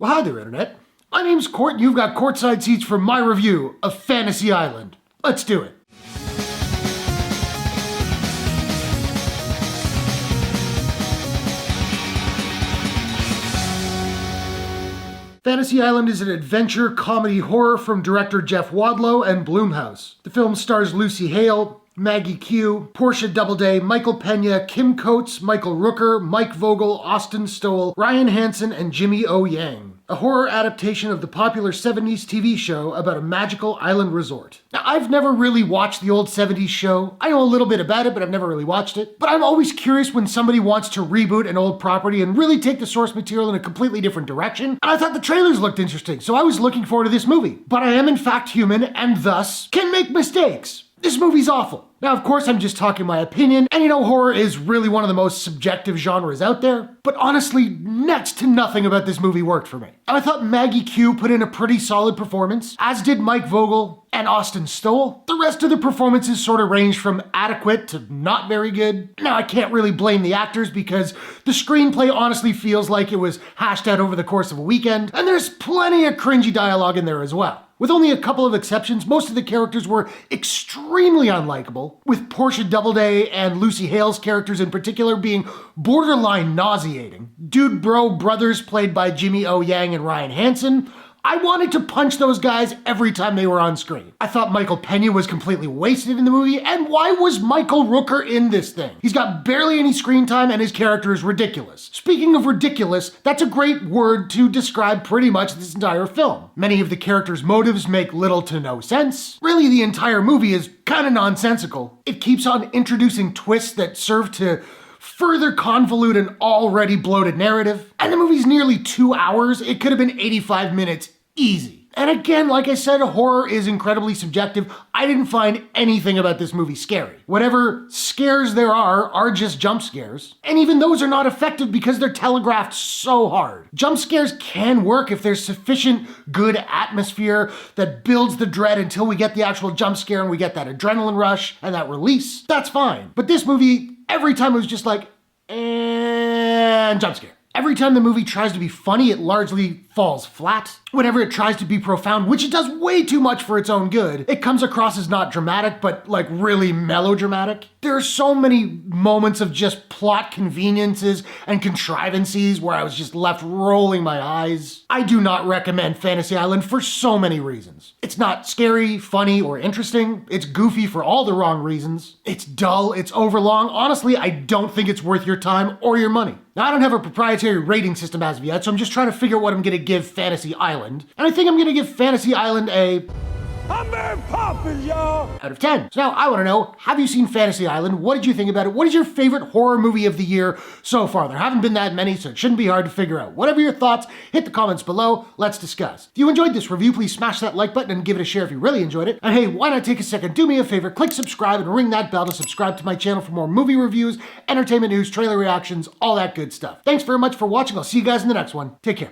Well, hi there, Internet. My name's Court, and you've got courtside seats for my review of Fantasy Island. Let's do it. Fantasy Island is an adventure comedy horror from director Jeff Wadlow and Blumhouse. The film stars Lucy Hale, Maggie Q, Portia Doubleday, Michael Pena, Kim Coates, Michael Rooker, Mike Vogel, Austin Stowell, Ryan Hansen, and Jimmy O. Yang. A horror adaptation of the popular 70s TV show about a magical island resort. Now, I've never really watched the old 70s show. I know a little bit about it, but I've never really watched it. But I'm always curious when somebody wants to reboot an old property and really take the source material in a completely different direction. And I thought the trailers looked interesting, so I was looking forward to this movie. But I am in fact human, and thus can make mistakes. This movie's awful. Now, of course, I'm just talking my opinion, and you know, horror is really one of the most subjective genres out there, but honestly, next to nothing about this movie worked for me. And I thought Maggie Q put in a pretty solid performance, as did Mike Vogel and Austin Stowell. The rest of the performances sort of ranged from adequate to not very good. Now, I can't really blame the actors because the screenplay honestly feels like it was hashed out over the course of a weekend, and there's plenty of cringy dialogue in there as well. With only a couple of exceptions, most of the characters were extremely unlikable, with Portia Doubleday and Lucy Hale's characters in particular being borderline nauseating. Dude Bro Brothers, played by Jimmy O. Yang and Ryan Hansen, I wanted to punch those guys every time they were on screen. I thought Michael Pena was completely wasted in the movie, and why was Michael Rooker in this thing? He's got barely any screen time and his character is ridiculous. Speaking of ridiculous, that's a great word to describe pretty much this entire film. Many of the characters' motives make little to no sense. Really, the entire movie is kind of nonsensical. It keeps on introducing twists that serve to further convolute an already bloated narrative. And the movie's nearly 2 hours. It could have been 85 minutes easy. And again, like I said, horror is incredibly subjective. I didn't find anything about this movie scary. Whatever scares there are just jump scares. And even those are not effective because they're telegraphed so hard. Jump scares can work if there's sufficient good atmosphere that builds the dread until we get the actual jump scare and we get that adrenaline rush and that release. That's fine. But this movie, every time it was just like, and jump scare. Every time the movie tries to be funny, it largely falls flat. Whenever it tries to be profound, which it does way too much for its own good, it comes across as not dramatic, but like really melodramatic. There are so many moments of just plot conveniences and contrivances where I was just left rolling my eyes. I do not recommend Fantasy Island for so many reasons. It's not scary, funny, or interesting. It's goofy for all the wrong reasons. It's dull, it's overlong. Honestly, I don't think it's worth your time or your money. Now, I don't have a proprietary rating system as of yet, so I'm just trying to figure out what I'm gonna give Fantasy Island. And I think I'm gonna give Fantasy Island a... I'm very popular, y'all! Out of 10. So now I wanna know, have you seen Fantasy Island? What did you think about it? What is your favorite horror movie of the year so far? There haven't been that many, so it shouldn't be hard to figure out. Whatever your thoughts, hit the comments below. Let's discuss. If you enjoyed this review, please smash that like button and give it a share if you really enjoyed it. And hey, why not take a second, do me a favor, click subscribe and ring that bell to subscribe to my channel for more movie reviews, entertainment news, trailer reactions, all that good stuff. Thanks very much for watching. I'll see you guys in the next one. Take care.